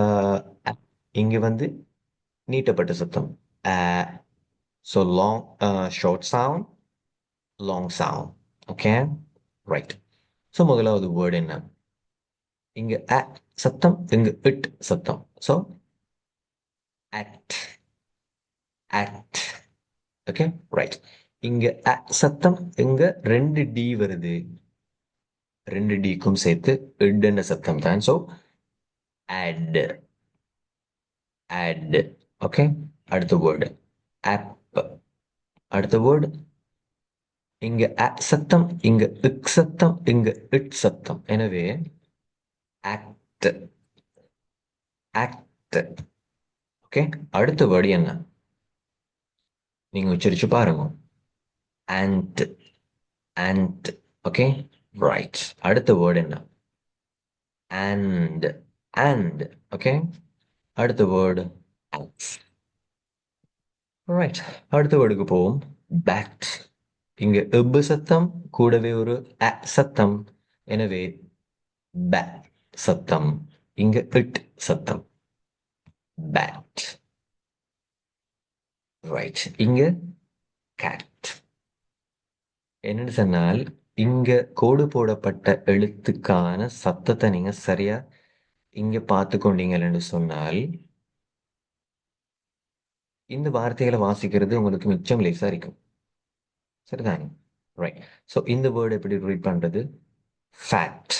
அ. இங்க வந்து நீட்டப்பட்ட சத்தம். அ so short sound, long sound. Okay. Right. So முதலாவது வேர்டு என்ன? இங்க சத்தம், இங்க சத்தம். So at, at. Okay. Right. இங்க சத்தம், இங்க ரெண்டு டி வருது. ரெண்டு டிக்கும் சேர்த்து என்ற சத்தம் தான். So add, add. ஓகே. அடுத்த வேர்டு ஆப். அடுத்த வேர்டு இங்க சத்தம், இங்க சத்தம், இங்க சத்தம். எனவே ஆக்ட், ஆக்ட். ஓகே. அடுத்த வேர்டு என்ன? நீங்க உச்சரிச்சு பாருங்க. And, and. ஓகே. ரைட். அடுத்த வேர்டு என்ன? And, and. ஓகே. அடுத்த வேர்டு ரைட். அடுத்த வேர்டுக்கு போவோம். பேட். இங்க சத்தம் கூடவே ஒரு சத்தம். எனவே ப சத்தம். இங்க சத்தம். பேட். ரைட். இங்க கேட். என்னன்னு சொன்னால் இங்க கோடு போடப்பட்ட எழுத்துக்கான சத்தத்தை நீங்க சரியா இங்க பார்த்து கொண்டீங்கன்னு சொன்னால் இந்த வார்த்தைகளை வாசிக்கிறது உங்களுக்கு மிச்சம் லேசா இருக்கும். சரிதானே? ரைட். ஸோ இந்த வேர்டு எப்படி ரீட் பண்றது? ஃபேட்.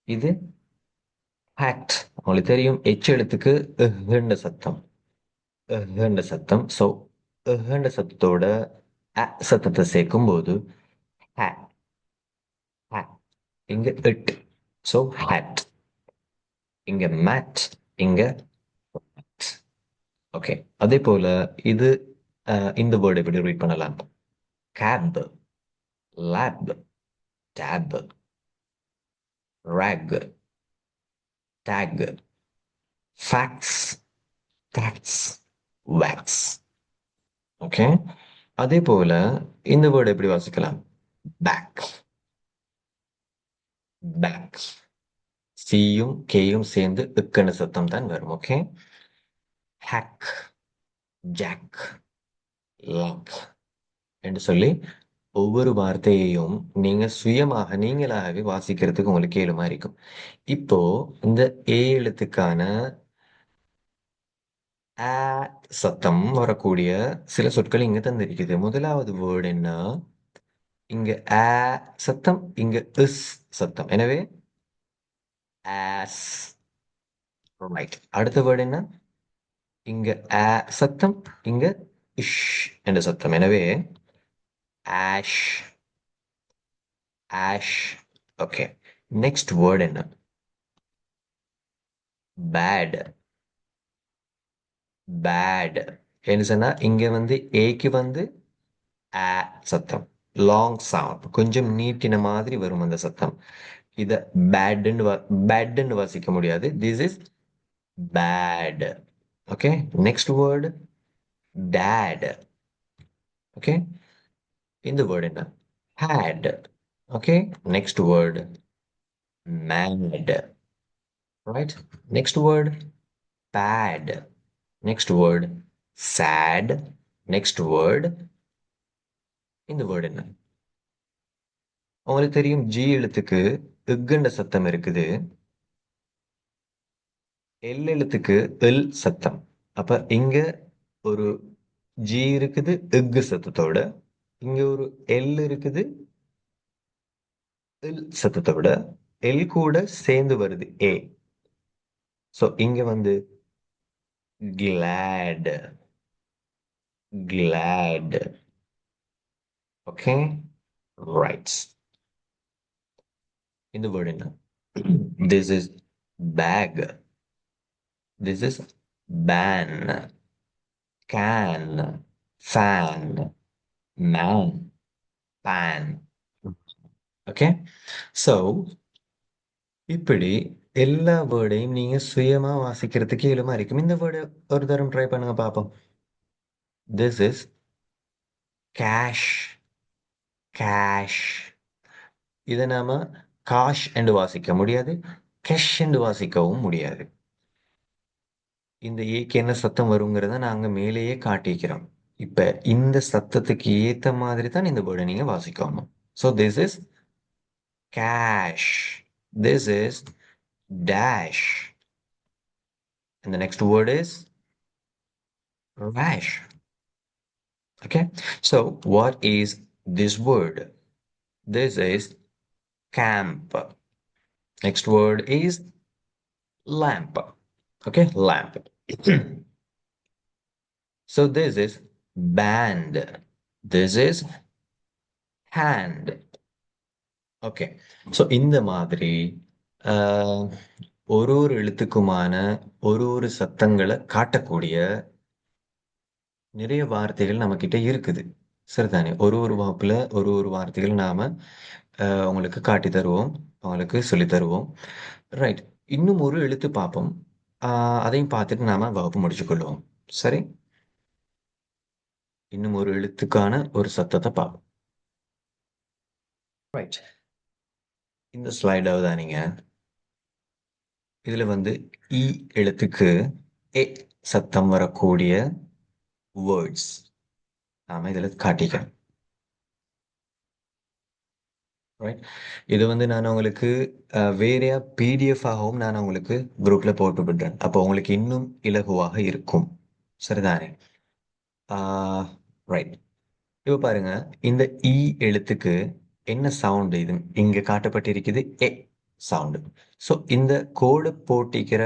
இது ஃபேக்ட். உங்களுக்கு தெரியும் எழுத்துக்கு என்ற சத்தம். என்ற சத்தம். ஸோ என்ற சத்தத்தோட சத்தத்தை சேர்க்கும் போது hat, hat. இங்க ஸோ hat. இங்க மேட். இங்க ஓகே. அதே போல இது இந்த வேர்டு எப்படி ரீட் பண்ணலாம்? Cap, lap, tap, rack, tack, fax, tax, wax. Okay. அதே போல இந்த வேர்டு எப்படி வாசிக்கலாம்? Back, back. சியும் கேயும் சேர்ந்து இக்கன சத்தம் தான் வரும். ஓகே. ஹேக், ஜாக், லாக் என்று சொல்லி ஒவ்வொரு வார்த்தையையும் நீங்க சுயமாக நீங்களாகவே வாசிக்கிறதுக்கு உங்களுக்கு ஏழுமா இருக்கும். இப்போ இந்த ஏ எழுத்துக்கான ஆ சத்தம் வரக்கூடிய சில சொற்கள் இங்க தந்திருக்குது. முதலாவது வேர்டு என்ன? இங்க ஆ சத்தம், இங்க சத்தம். எனவே ஆஸ். ரைட். அடுத்த வேர்டு என்ன? இங்க ஆ சத்தம், இங்க இஷ் என்ற சத்தம். எனவே ash, ash. Okay. Next word என்ன? Bad, bad. என்ன சொன்னா இங்க வந்து ஏக்கு வந்து ஆ சத்தம். Long sound. கொஞ்சம் நீட்டின மாதிரி வரும் அந்த சத்தம். இத பேட்ன்னு வாசிக்க முடியாது. This is bad. Okay, next word dad. Okay, இந்த வேர்டு என்ன? had. Okay, next word mad. Right, next word bad. Next word sad. Next word இந்த வேர்டு என்ன? உங்களுக்கு தெரியும் ஜி எழுத்துக்கு இக்குண்ட சத்தம் இருக்குது, எல் எழுத்துக்கு எல் சத்தம். அப்ப இங்க ஒரு ஜி இருக்குது இக்கு சத்தத்தோட, இங்க ஒரு எல் இருக்குது எல் சத்தத்தோட, எல் கூட சேர்ந்து வருது ஏ. சோ இங்க வந்து glad. Glad. Okay, right. இந்த வேர்டு என்ன? This is bag. This is ban. Can. Fan. Man. Pan. Okay, so இப்படி எல்லா வேர்டையும் நீங்க சுயமா வாசிக்கிறதுக்கு இயலுமா இருக்கும். இந்த வேர்டு ஒரு தரம் ட்ரை பண்ணுங்க பார்ப்போம். This is cash. கேஷ். இதை நாம காஷ் என்று வாசிக்க முடியாது, கெஷ் என்று வாசிக்கவும் முடியாது. இந்த ஏக்கு என்ன சத்தம் வருங்கிறத நாங்க மேலேயே காட்டிக்கிறோம். இப்ப இந்த சத்தத்துக்கு ஏத்த மாதிரி தான் இந்த வேர்டை நீங்க வாசிக்கணும். So this is cash. This is dash. And the next word is rash. Okay, so what is this word? This is camp. Next word is lamp. Okay, lamp. So this is band. This is hand. Okay, so இந்த மாதிரி ஆஹ், ஒரு ஒரு எழுத்துக்குமான ஒரு ஒரு சத்தங்களை காட்டக்கூடிய நிறைய வார்த்தைகள் நம்ம கிட்ட இருக்குது. சரிதானே? ஒரு ஒரு வகுப்புல ஒரு ஒரு வார்த்தைகள் நாம உங்களுக்கு காட்டி தருவோம், உங்களுக்கு சொல்லி தருவோம். ரைட், இன்னும் ஒரு எழுத்து பார்ப்போம். அதையும் பார்த்துட்டு நாம வகுப்பு முடிச்சு கொள்வோம். சரி, இன்னும் ஒரு எழுத்துக்கான ஒரு சத்தத்தை பார்ப்போம். ரைட், இந்த ஸ்லைடாவது நீங்க இதுல வந்து இ எழுத்துக்கு எ சத்தம் வரக்கூடிய வேர்ட்ஸ் நாம இதுல காட்டிக்கிறோம். ரைட், இது வந்து நான் உங்களுக்கு வேறையா பிடிஎஃப் ஆகவும் நான் உங்களுக்கு குரூப்ல போட்டு விடுறேன். அப்போ உங்களுக்கு இன்னும் இலகுவாக இருக்கும். சரிதானே? ரைட், இப்போ பாருங்க, இந்த இ எழுத்துக்கு என்ன சவுண்ட் இது இங்க காட்டப்பட்டிருக்குது? எ சவுண்டு. ஸோ இந்த கோடு போட்டிக்கிற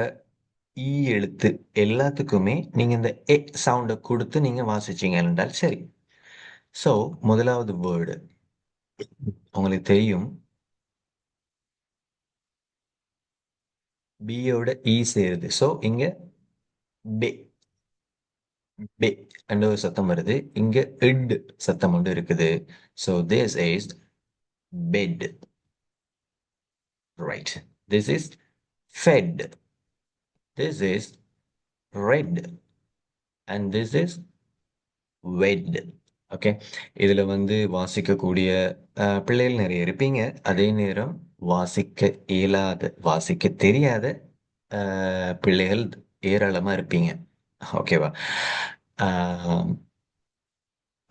இ எழுத்து எல்லாத்துக்குமே நீங்க இந்த எ சவுண்டை கொடுத்து நீங்க வாசிச்சீங்க என்றால் சரி. ஸோ முதலாவது வேர்டு உங்களுக்கு தெரியும், பியோட இ சேருது. ஸோ இங்க பெ. பெ என்ற ஒரு சத்தம் வருது. இங்க இட் சத்தம் ஒன்று இருக்குது. So this is bed. Right, this is fed. This is red. And this is wed. Okay, இதுல வந்து வாசிக்கக்கூடிய பிள்ளைகள் நிறைய இருப்பீங்க. அதே நேரம் வாசிக்க இயலாத, வாசிக்க தெரியாத பிள்ளைகள் ஏராளமா இருப்பீங்க. ஓகேவா?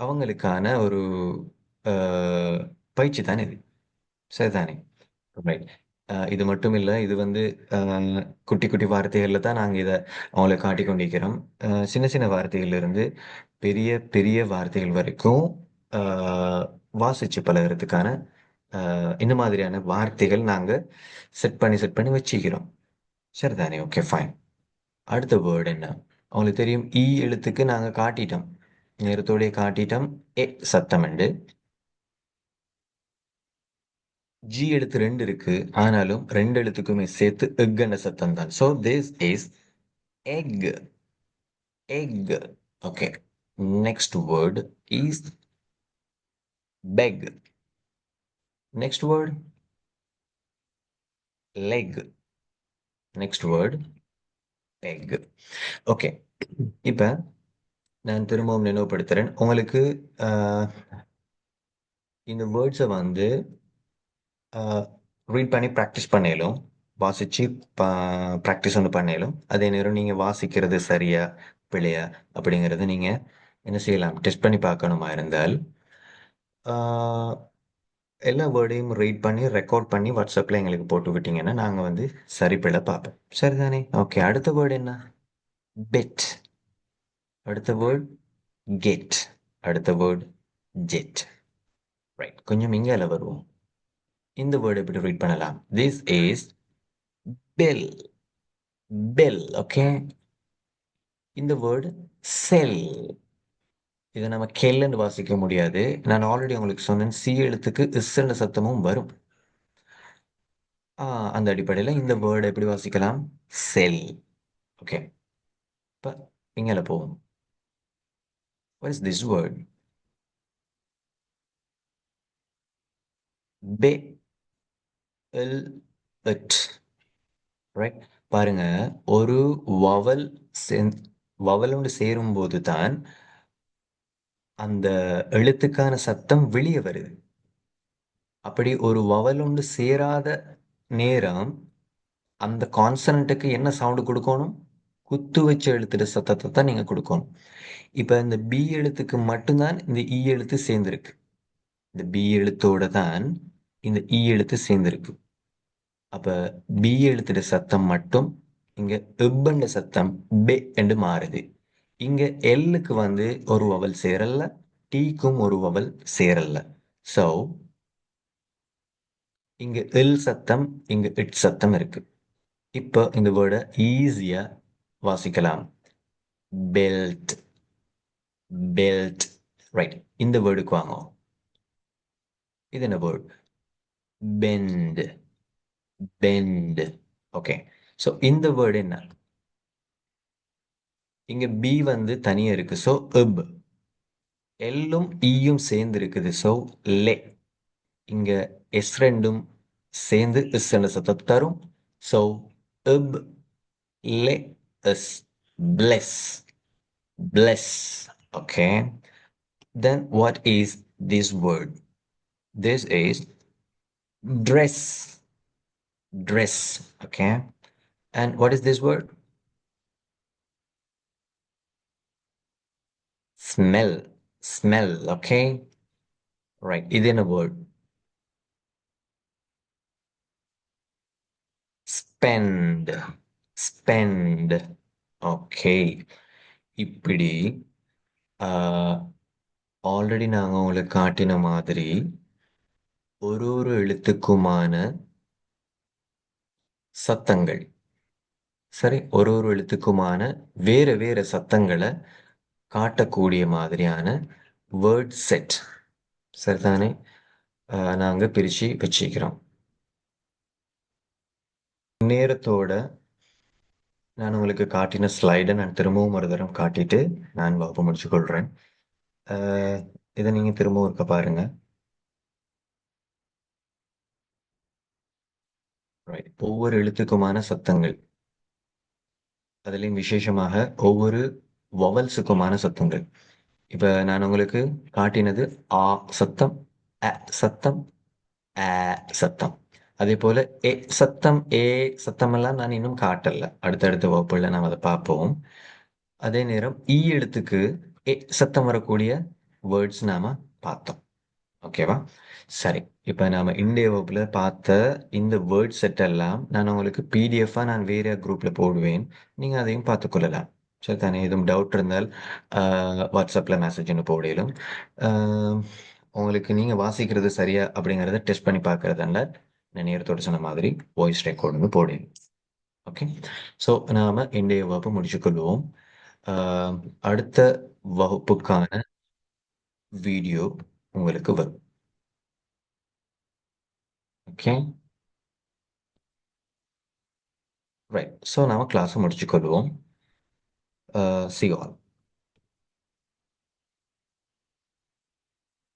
அவங்களுக்கான ஒரு பயிற்சி தானே இது. சரிதானே? ரைட். இது மட்டும் இல்ல, இது வந்து குட்டி குட்டி வார்த்தைகள்ல தான் நாங்க இத அவங்களுக்கு காட்டிக் கொண்டிருக்கிறோம். சின்ன சின்ன வார்த்தைகள்ல இருந்து பெரிய பெரிய வார்த்தைகள் வரைக்கும் ஆ, வாசிச்சு பழகுறதுக்கான இந்த மாதிரியான வார்த்தைகள் நாங்க செட் பண்ணி வச்சுக்கிறோம். சரிதானே? Okay, fine. அடுத்த வேர்டு என்ன? உங்களுக்கு தெரியும், இ எழுத்துக்கு நாங்க காட்டிட்டோம், நேரத்தோடய காட்டிட்டோம் எ சத்தம் உண்டு. ஜி எழுத்து ரெண்டு இருக்கு, ஆனாலும் ரெண்டு எழுத்துக்குமே சேர்த்து எக் சத்தம் தான். So this is egg. Egg. Okay, next word is peg. Next word leg. Next word beg. Okay, இப்ப நான் திரும்பவும் நினைவுபடுத்துறேன் உங்களுக்கு. ஆஹ், இந்த வேர்ட்ஸை வந்து ரீட் பண்ணி ப்ராக்டிஸ் பண்ணலும், வாசிச்சு ப்ராக்டிஸ் ஒன்று பண்ணலும், அதே நேரம் நீங்கள் வாசிக்கிறது சரியா பிழையா அப்படிங்கிறத நீங்கள் என்ன செய்யலாம், டெஸ்ட் பண்ணி பார்க்கணுமா இருந்தால் ஆஹ், எல்லா வேர்டையும் ரீட் பண்ணி ரெக்கார்ட் பண்ணி வாட்ஸ்அப்பில் எங்களுக்கு போட்டு விட்டீங்கன்னா நாங்கள் வந்து சரி பிழை பார்ப்போம். சரிதானே? ஓகே, அடுத்த வேர்டு என்ன? பெட். அடுத்த வேர்ட் கெட். அடுத்த வேர்ட் ஜெட். ரைட், கொஞ்சம் இங்கால வருவோம். இந்த வேர்டு எப்படி ரீட் பண்ணலாம்? This is bell. Bell. Okay, இந்த வேர்டு செல். இதை நம்ம கெல்லுன்னு வாசிக்க முடியாது. நான் ஆல்ரெடி உங்களுக்கு சொன்னேன், சி எழுத்துக்கு இஸ்ன்ற சத்தமும் வரும். அந்த அடிப்படையில் இந்த வேர்டு எப்படி வாசிக்கலாம்? செல். ஓகே, இப்போ இங்கே போவோம். What is this word? பெ எல் எட். ரைட், பாருங்க, ஒரு வவல் வவலோடு சேரும் போது தான் அந்த எழுத்துக்கான சத்தம் வெளியே வருது. அப்படி ஒரு வவல் ஒன்று சேராத நேரம் அந்த கான்சனண்ட்டுக்கு என்ன சவுண்டு கொடுக்கணும்? குத்து வச்சு எழுத்துட்டு சத்தத்தை தான் நீங்க கொடுக்கணும். இப்ப இந்த பி எழுத்துக்கு மட்டும்தான் இந்த இ எழுத்து சேர்ந்திருக்கு. இந்த பி எழுத்தோட தான் இந்த இ எழுத்து சேர்ந்திருக்கு. அப்ப பி எழுத்துட சத்தம் மட்டும் இங்க எப்பண்ட சத்தம் பெ என்று மாறுது. இங்க எல்லுக்கு வந்து ஒரு வவல் சேரல, டீக்கும் ஒரு வவல் சேரல. சோ இங்க எல் சத்தம், இங்க இட் சத்தம் இருக்கு. இப்போ இந்த வேர்டை ஈஸியா வாசிக்கலாம். பெல்ட். பெல்ட். ரைட், இந்த வேர்டுக்கு வாங்க. இது என்ன word? Bend. Bend. Okay, so இந்த வேர்டு என்ன? இங்க பி வந்து தனியா இருக்கு, ஸோ எப். எல்லும் ஈயும் சேர்ந்து இருக்குது, ஸோ லே. இங்க எஸ் ரெண்டும் சேர்ந்து எஸ் என்ற சத்தத்தை தரும், ஸோ எப் லே எஸ். Plus. Plus. Okay, then what is this word? This is dress. Dress. Okay, and what is this word? Smell. Smell. Okay, right, இது என்ன word? Spend. Spend. Okay, இப்படி ஆல்ரெடி நாங்கள் உங்களுக்கு காட்டின மாதிரி ஒரு ஒரு எழுத்துக்குமான சத்தங்கள், சரி, ஒரு ஒரு எழுத்துக்குமான வேற வேற சத்தங்களை காட்டக்கூடிய மாதிரியான வேர்ட் செட், சரிதானே, நாங்கள் பிரித்து வச்சுக்கிறோம். நேரத்தோட நான் உங்களுக்கு காட்டின ஸ்லைடை நான் திரும்பவும் ஒரு தரம் காட்டிட்டு நான் வகுப்பு முடிச்சு கொள்றேன். இதை நீங்க திரும்பவும் இருக்க பாருங்க. ஒவ்வொரு எழுத்துக்குமான சத்தங்கள், அதுலேயும் விசேஷமாக ஒவ்வொரு வவல்ஸுக்குமான சத்தங்கள். இப்ப நான் உங்களுக்கு காட்டினது ஆ சத்தம், அ சத்தம், ஆ சத்தம். அதே போல ஏ சத்தம், ஏ சத்தம் எல்லாம் நான் இன்னும் காட்டல. அடுத்தடுத்த வகுப்புல நாம் அதை பார்ப்போம். அதே நேரம் ஈ எழுத்துக்கு ஏ சத்தம் வரக்கூடிய வேர்ட்ஸ் நாம பார்த்தோம். ஓகேவா? சரி, இப்ப நாம இன்றைய வகுப்புல பார்த்த இந்த வேர்ட் செட் எல்லாம் நான் உங்களுக்கு பிடிஎஃபா நான் வேற குரூப்ல போடுவேன். நீங்க அதையும் பார்த்துக் கொள்ளலாம். சரி தானே? எதுவும் டவுட் இருந்தால் வாட்ஸ்அப்ல மெசேஜ் ஒன்று போடலும். ஆஹ், உங்களுக்கு நீங்க வாசிக்கிறது சரியா அப்படிங்கிறத டெஸ்ட் பண்ணி பார்க்கறதால நான் நேரத்தோட சொன்ன மாதிரி வாய்ஸ் ரெக்கார்டு ஒன்று போடுவேன். ஓகே, ஸோ நாம இன்றைய வகுப்பு முடிச்சுக்கொள்வோம். ஆஹ், அடுத்த வகுப்புக்கான வீடியோ உங்களுக்கு வரும். ஓகே, ரைட், ஸோ நாம கிளாஸை முடிச்சுக்கொள்வோம். See you all.